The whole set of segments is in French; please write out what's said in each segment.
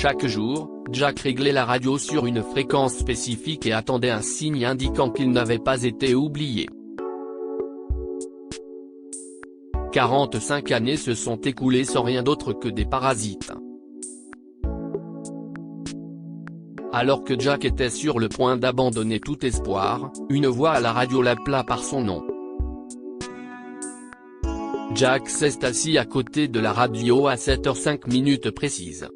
Chaque jour, Jack réglait la radio sur une fréquence spécifique et attendait un signe indiquant qu'il n'avait pas été oublié. 45 années se sont écoulées sans rien d'autre que des parasites. Alors que Jack était sur le point d'abandonner tout espoir, une voix à la radio l'appela par son nom. Jack s'est assis à côté de la radio à 7h05 précises.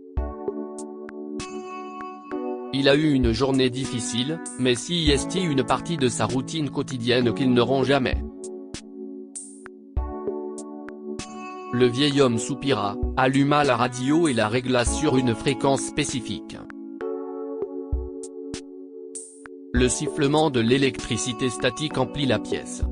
Il a eu une journée difficile, mais c'est une partie de sa routine quotidienne qu'il ne rompt jamais. Le vieil homme soupira, alluma la radio et la régla sur une fréquence spécifique. Le sifflement de l'électricité statique emplit la pièce.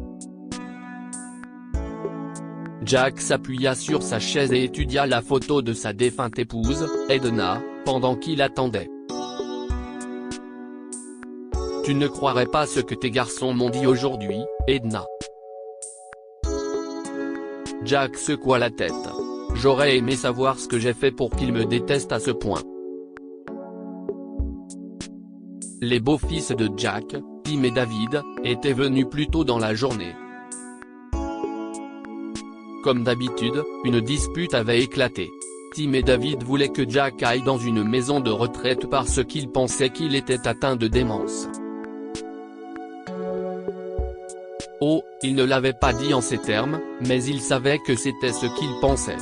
Jack s'appuya sur sa chaise et étudia la photo de sa défunte épouse, Edna, pendant qu'il attendait. « Tu ne croirais pas ce que tes garçons m'ont dit aujourd'hui, Edna. » Jack secoua la tête. « J'aurais aimé savoir ce que j'ai fait pour qu'ils me détestent à ce point. » Les beaux-fils de Jack, Tim et David, étaient venus plus tôt dans la journée. Comme d'habitude, une dispute avait éclaté. Tim et David voulaient que Jack aille dans une maison de retraite parce qu'ils pensaient qu'il était atteint de démence. Oh, il ne l'avait pas dit en ces termes, mais il savait que c'était ce qu'il pensait. «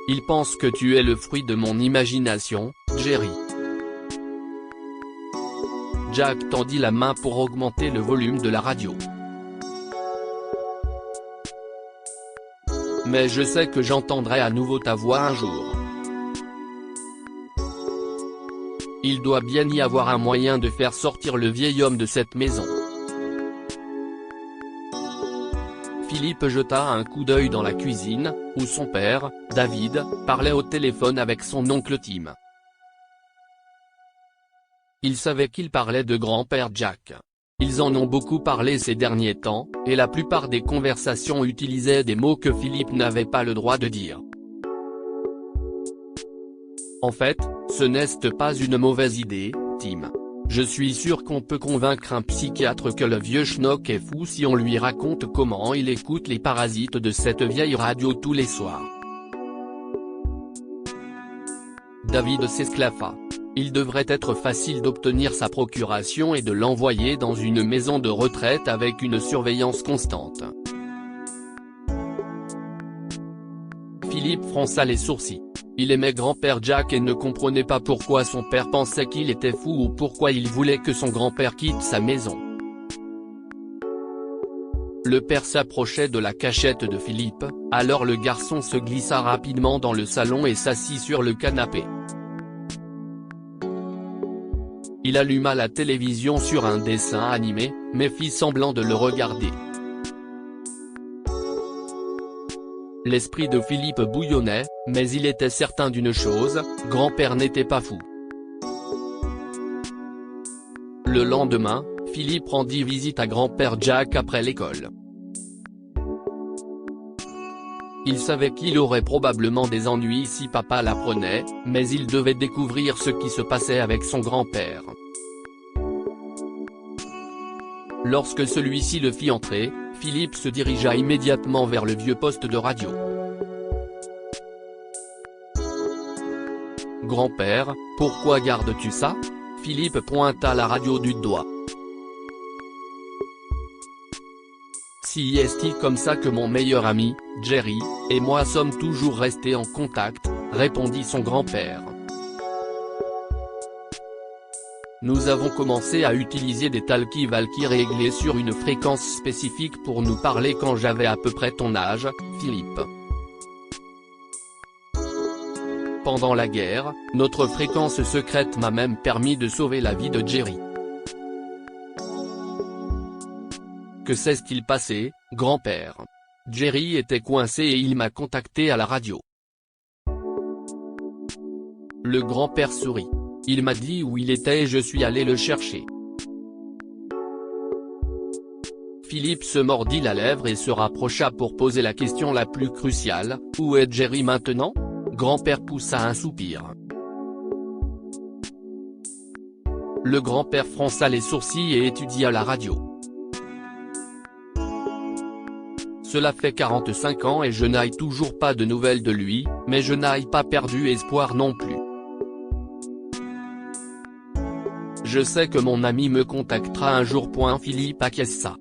Il pense que tu es le fruit de mon imagination, Jerry. » Jack tendit la main pour augmenter le volume de la radio. « Mais je sais que j'entendrai à nouveau ta voix un jour. Il doit bien y avoir un moyen de faire sortir le vieil homme de cette maison. » Philippe jeta un coup d'œil dans la cuisine, où son père, David, parlait au téléphone avec son oncle Tim. Il savait qu'il parlait de grand-père Jack. Ils en ont beaucoup parlé ces derniers temps, et la plupart des conversations utilisaient des mots que Philippe n'avait pas le droit de dire. En fait, ce n'est pas une mauvaise idée, Tim. Je suis sûr qu'on peut convaincre un psychiatre que le vieux schnock est fou si on lui raconte comment il écoute les parasites de cette vieille radio tous les soirs. David s'esclaffa. Il devrait être facile d'obtenir sa procuration et de l'envoyer dans une maison de retraite avec une surveillance constante. Philippe fronça les sourcils. Il aimait grand-père Jack et ne comprenait pas pourquoi son père pensait qu'il était fou ou pourquoi il voulait que son grand-père quitte sa maison. Le père s'approchait de la cachette de Philippe, alors le garçon se glissa rapidement dans le salon et s'assit sur le canapé. Il alluma la télévision sur un dessin animé, mais fit semblant de le regarder. L'esprit de Philippe bouillonnait, mais il était certain d'une chose, grand-père n'était pas fou. Le lendemain, Philippe rendit visite à grand-père Jack après l'école. Il savait qu'il aurait probablement des ennuis si papa l'apprenait, mais il devait découvrir ce qui se passait avec son grand-père. Lorsque celui-ci le fit entrer, Philippe se dirigea immédiatement vers le vieux poste de radio. « Grand-père, pourquoi gardes-tu ça ?» Philippe pointa la radio du doigt. « Si est-il comme ça que mon meilleur ami, Jerry, et moi sommes toujours restés en contact », répondit son grand-père. Nous avons commencé à utiliser des talkie-walkie réglés sur une fréquence spécifique pour nous parler quand j'avais à peu près ton âge, Philippe. Pendant la guerre, notre fréquence secrète m'a même permis de sauver la vie de Jerry. Que s'est-il passé, grand-père? Jerry était coincé et il m'a contacté à la radio. Le grand-père sourit. Il m'a dit où il était et je suis allé le chercher. Philippe se mordit la lèvre et se rapprocha pour poser la question la plus cruciale, où est Jerry maintenant? grand-père poussa un soupir. Le grand-père fronça les sourcils et étudia la radio. Cela fait 45 ans et je n'ai toujours pas de nouvelles de lui, mais je n'ai pas perdu espoir non plus. Je sais que mon ami me contactera un jour. Philippe acquiesça.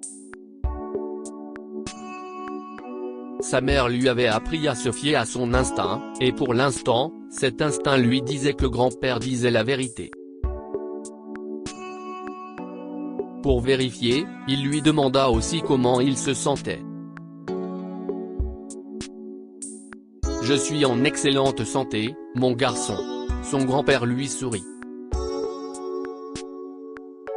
Sa mère lui avait appris à se fier à son instinct, et pour l'instant, cet instinct lui disait que le grand-père disait la vérité. Pour vérifier, il lui demanda aussi comment il se sentait. « Je suis en excellente santé, mon garçon. » Son grand-père lui sourit. «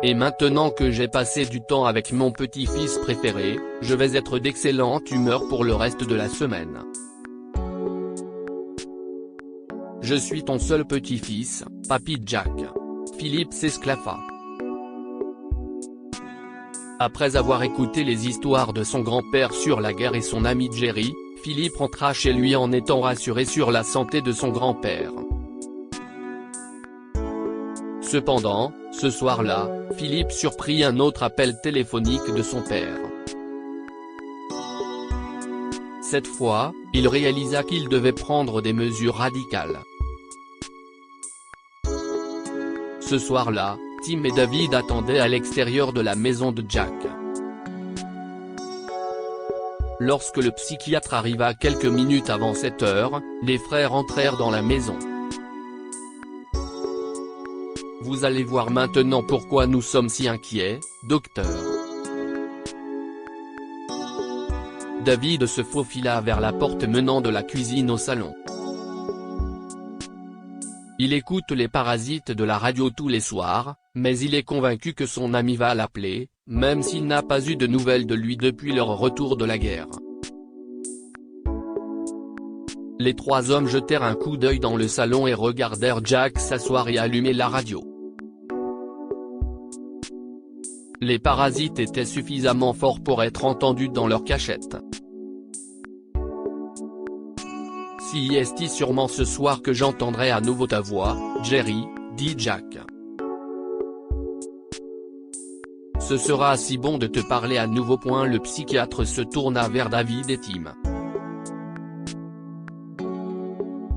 Et maintenant que j'ai passé du temps avec mon petit-fils préféré, je vais être d'excellente humeur pour le reste de la semaine. Je suis ton seul petit-fils, papy Jack. » Philippe s'esclaffa. Après avoir écouté les histoires de son grand-père sur la guerre et son ami Jerry, Philippe rentra chez lui en étant rassuré sur la santé de son grand-père. Cependant, ce soir-là, Philippe surprit un autre appel téléphonique de son père. Cette fois, il réalisa qu'il devait prendre des mesures radicales. Ce soir-là, Tim et David attendaient à l'extérieur de la maison de Jack. Lorsque le psychiatre arriva quelques minutes avant 7 heures, les frères entrèrent dans la maison. « Vous allez voir maintenant pourquoi nous sommes si inquiets, docteur. » David se faufila vers la porte menant de la cuisine au salon. Il écoute les parasites de la radio tous les soirs, mais il est convaincu que son ami va l'appeler, même s'il n'a pas eu de nouvelles de lui depuis leur retour de la guerre. Les trois hommes jetèrent un coup d'œil dans le salon et regardèrent Jack s'asseoir et allumer la radio. Les parasites étaient suffisamment forts pour être entendus dans leur cachette. « Si est sûrement ce soir que j'entendrai à nouveau ta voix, Jerry, » dit Jack. « Ce sera si bon de te parler à nouveau. » Le psychiatre se tourna vers David et Tim.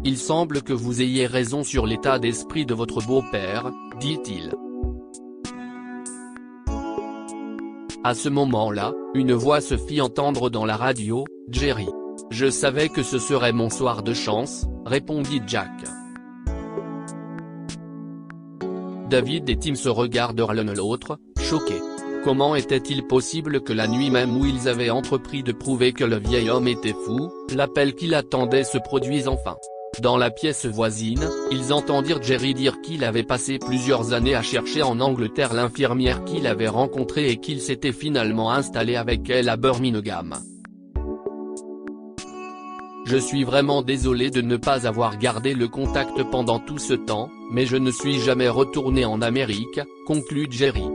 « Il semble que vous ayez raison sur l'état d'esprit de votre beau-père, » dit-il. À ce moment-là, une voix se fit entendre dans la radio, « Jerry. Je savais que ce serait mon soir de chance, » répondit Jack. David et Tim se regardèrent l'un l'autre, choqués. Comment était-il possible que la nuit même où ils avaient entrepris de prouver que le vieil homme était fou, l'appel qu'il attendait se produise enfin? Dans la pièce voisine, ils entendirent Jerry dire qu'il avait passé plusieurs années à chercher en Angleterre l'infirmière qu'il avait rencontrée et qu'il s'était finalement installé avec elle à Birmingham. « Je suis vraiment désolé de ne pas avoir gardé le contact pendant tout ce temps, mais je ne suis jamais retourné en Amérique, » conclut Jerry.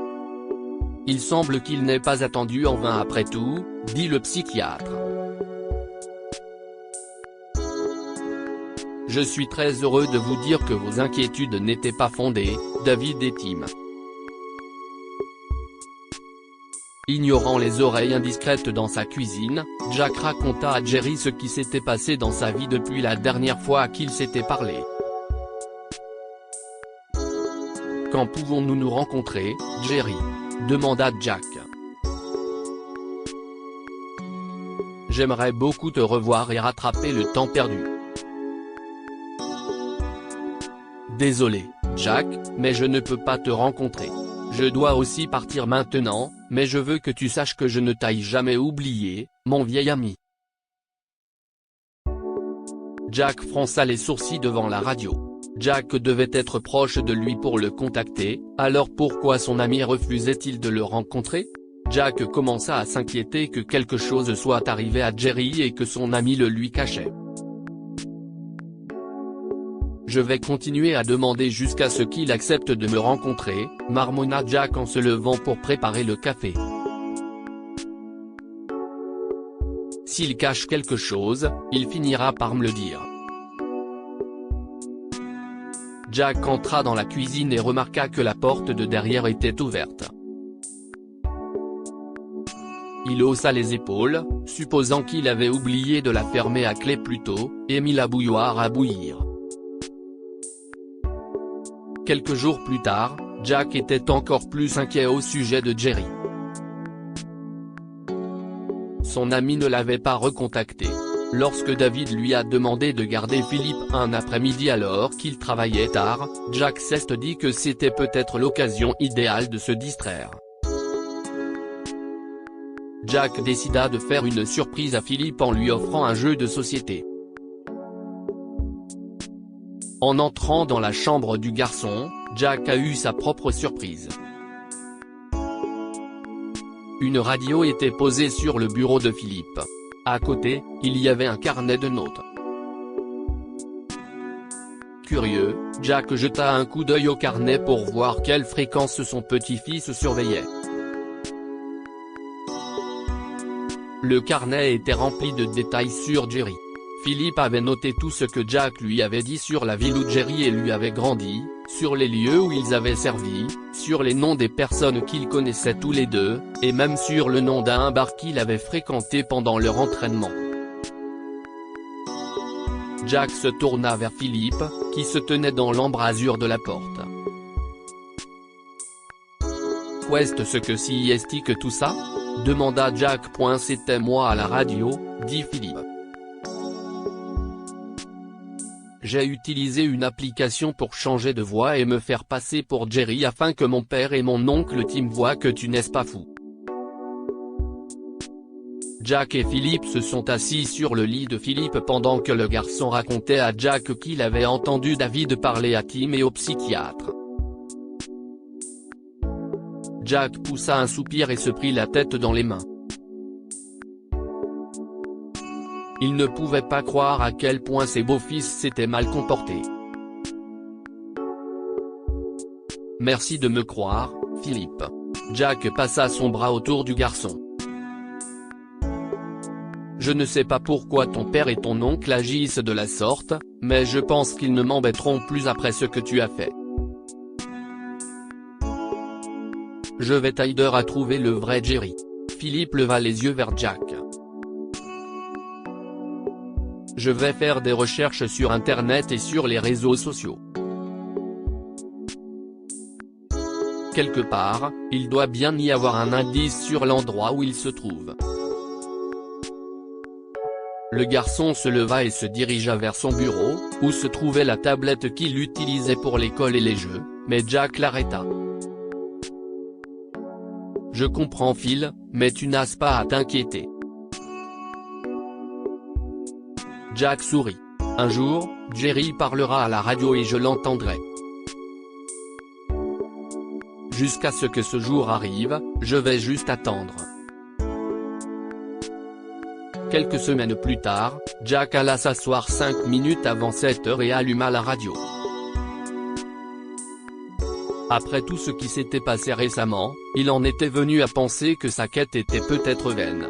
« Il semble qu'il n'ait pas attendu en vain après tout, » dit le psychiatre. « Je suis très heureux de vous dire que vos inquiétudes n'étaient pas fondées, David et Tim. » Ignorant les oreilles indiscrètes dans sa cuisine, Jack raconta à Jerry ce qui s'était passé dans sa vie depuis la dernière fois qu'ils s'étaient parlé. « Quand pouvons-nous nous rencontrer, Jerry ?» demanda Jack. « J'aimerais beaucoup te revoir et rattraper le temps perdu. » « Désolé, Jack, mais je ne peux pas te rencontrer. Je dois aussi partir maintenant, mais je veux que tu saches que je ne t'ai jamais oublié, mon vieil ami. » Jack fronça les sourcils devant la radio. Jack devait être proche de lui pour le contacter, alors pourquoi son ami refusait-il de le rencontrer? Jack commença à s'inquiéter que quelque chose soit arrivé à Jerry et que son ami le lui cachait. « Je vais continuer à demander jusqu'à ce qu'il accepte de me rencontrer, » marmonna Jack en se levant pour préparer le café. « s'il cache quelque chose, il finira par me le dire. Jack entra dans la cuisine et remarqua que la porte de derrière était ouverte. Il haussa les épaules, supposant qu'il avait oublié de la fermer à clé plus tôt, et mit la bouilloire à bouillir. Quelques jours plus tard, Jack était encore plus inquiet au sujet de Jerry. Son ami ne l'avait pas recontacté. Lorsque David lui a demandé de garder Philippe un après-midi alors qu'il travaillait tard, Jack s'est dit que c'était peut-être l'occasion idéale de se distraire. Jack décida de faire une surprise à Philippe en lui offrant un jeu de société. En entrant dans la chambre du garçon, Jack a eu sa propre surprise. Une radio était posée sur le bureau de Philippe. À côté, il y avait un carnet de notes. Curieux, Jack jeta un coup d'œil au carnet pour voir quelle fréquence son petit-fils surveillait. Le carnet était rempli de détails sur Jerry. Philippe avait noté tout ce que Jack lui avait dit sur la ville où Jerry et lui avaient grandi, sur les lieux où ils avaient servi, sur les noms des personnes qu'ils connaissaient tous les deux, et même sur le nom d'un bar qu'il avait fréquenté pendant leur entraînement. Jack se tourna vers Philippe, qui se tenait dans l'embrasure de la porte. « Qu'est-ce que si est-ce que tout ça ?» demanda Jack. « C'était moi à la radio », dit Philippe. J'ai utilisé une application pour changer de voix et me faire passer pour Jerry afin que mon père et mon oncle Tim voient que tu n'es pas fou. Jack et Philippe se sont assis sur le lit de Philippe pendant que le garçon racontait à Jack qu'il avait entendu David parler à Tim et au psychiatre. Jack poussa un soupir et se prit la tête dans les mains. Il ne pouvait pas croire à quel point ses beaux-fils s'étaient mal comportés. « Merci de me croire, Philippe. » Jack passa son bras autour du garçon. « Je ne sais pas pourquoi ton père et ton oncle agissent de la sorte, mais je pense qu'ils ne m'embêteront plus après ce que tu as fait. Je vais t'aider à trouver le vrai Jerry. » Philippe leva les yeux vers Jack. « Je vais faire des recherches sur Internet et sur les réseaux sociaux. Quelque part, il doit bien y avoir un indice sur l'endroit où il se trouve. » Le garçon se leva et se dirigea vers son bureau, où se trouvait la tablette qu'il utilisait pour l'école et les jeux, mais Jack l'arrêta. « Je comprends Phil, mais tu n'as pas à t'inquiéter. » Jack sourit. « Un jour, Jerry parlera à la radio et je l'entendrai. Jusqu'à ce que ce jour arrive, je vais juste attendre. » Quelques semaines plus tard, Jack alla s'asseoir 5 minutes avant 7 heures et alluma la radio. Après tout ce qui s'était passé récemment, il en était venu à penser que sa quête était peut-être vaine.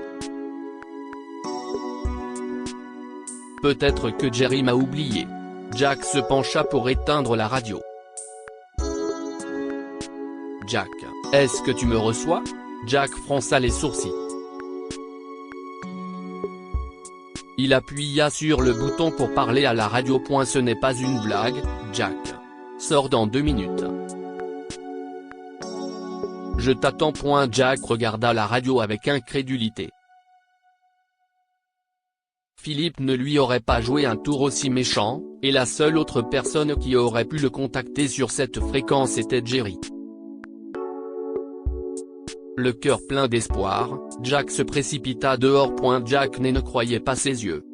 Peut-être que Jerry m'a oublié. Jack se pencha pour éteindre la radio. « Jack, est-ce que tu me reçois ?» Jack fronça les sourcils. Il appuya sur le bouton pour parler à la radio. « Ce n'est pas une blague, Jack. Sors dans 2 minutes. » « Je t'attends. » Jack regarda la radio avec incrédulité. Philippe ne lui aurait pas joué un tour aussi méchant, et la seule autre personne qui aurait pu le contacter sur cette fréquence était Jerry. Le cœur plein d'espoir, Jack se précipita dehors. Jack ne croyait pas ses yeux.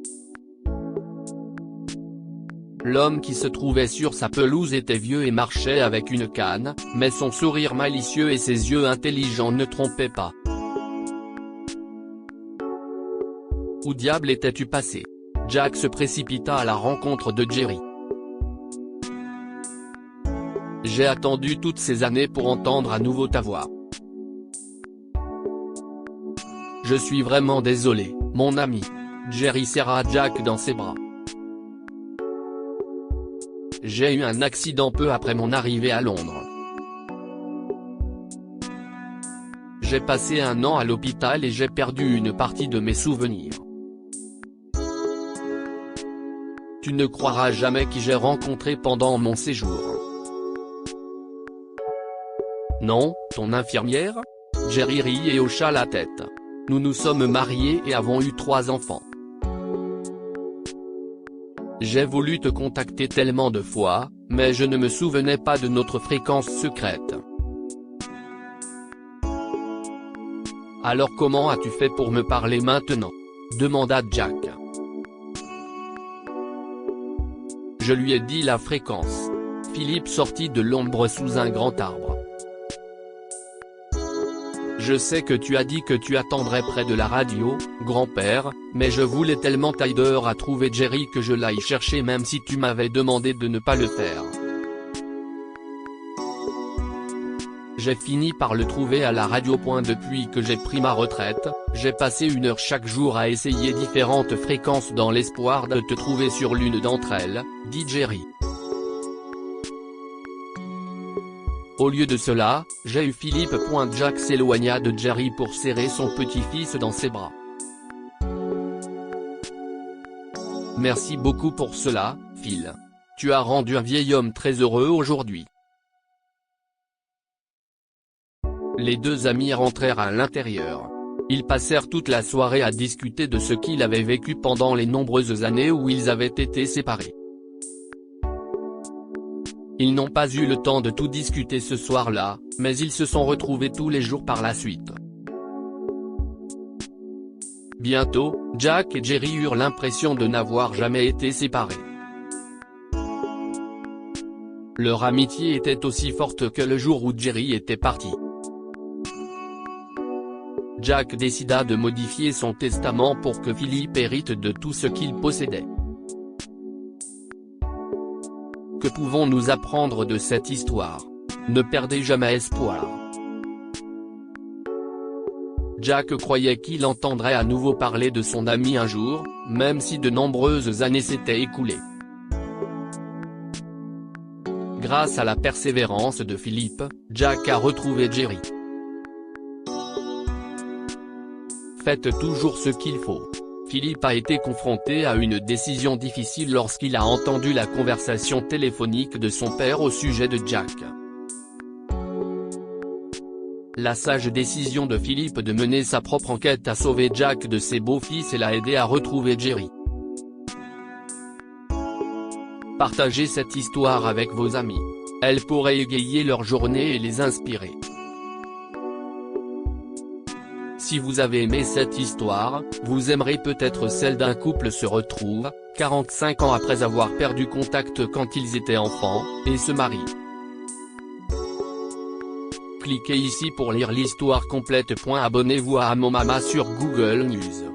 L'homme qui se trouvait sur sa pelouse était vieux et marchait avec une canne, mais son sourire malicieux et ses yeux intelligents ne trompaient pas. Où diable étais-tu passé? Jack se précipita à la rencontre de Jerry. « J'ai attendu toutes ces années pour entendre à nouveau ta voix. Je suis vraiment désolé, mon ami. » Jerry serra Jack dans ses bras. J'ai eu un accident peu après mon arrivée à Londres. J'ai passé un an à l'hôpital et j'ai perdu une partie de mes souvenirs. Tu ne croiras jamais qui j'ai rencontré pendant mon séjour. Non, ton infirmière? Jerry rit et hocha la tête. Nous nous sommes mariés et avons eu 3 enfants. J'ai voulu te contacter tellement de fois, mais je ne me souvenais pas de notre fréquence secrète. Alors comment as-tu fait pour me parler maintenant? Demanda Jack. Je lui ai dit la fréquence. Philippe sortit de l'ombre sous un grand arbre. Je sais que tu as dit que tu attendrais près de la radio, grand-père, mais je voulais tellement t'aider à trouver Jerry que je l'aille chercher même si tu m'avais demandé de ne pas le faire. J'ai fini par le trouver à la radio. Depuis que j'ai pris ma retraite, j'ai passé 1 heure chaque jour à essayer différentes fréquences dans l'espoir de te trouver sur l'une d'entre elles, dit Jerry. Au lieu de cela, j'ai eu Philippe. Jack s'éloigna de Jerry pour serrer son petit-fils dans ses bras. Merci beaucoup pour cela, Phil. Tu as rendu un vieil homme très heureux aujourd'hui. Les 2 amis rentrèrent à l'intérieur. Ils passèrent toute la soirée à discuter de ce qu'ils avaient vécu pendant les nombreuses années où ils avaient été séparés. Ils n'ont pas eu le temps de tout discuter ce soir-là, mais ils se sont retrouvés tous les jours par la suite. Bientôt, Jack et Jerry eurent l'impression de n'avoir jamais été séparés. Leur amitié était aussi forte que le jour où Jerry était parti. Jack décida de modifier son testament pour que Philippe hérite de tout ce qu'il possédait. Que pouvons-nous apprendre de cette histoire? Ne perdez jamais espoir. Jack croyait qu'il entendrait à nouveau parler de son ami un jour, même si de nombreuses années s'étaient écoulées. Grâce à la persévérance de Philippe, Jack a retrouvé Jerry. Faites toujours ce qu'il faut. Philippe a été confronté à une décision difficile lorsqu'il a entendu la conversation téléphonique de son père au sujet de Jack. La sage décision de Philippe de mener sa propre enquête a sauvé Jack de ses beaux-fils et l'a aidé à retrouver Jerry. Partagez cette histoire avec vos amis. Elle pourrait égayer leur journée et les inspirer. Si vous avez aimé cette histoire, vous aimerez peut-être celle d'un couple se retrouve, 45 ans après avoir perdu contact quand ils étaient enfants, et se marient. Cliquez ici pour lire l'histoire complète. Abonnez-vous à Mon Mama sur Google News.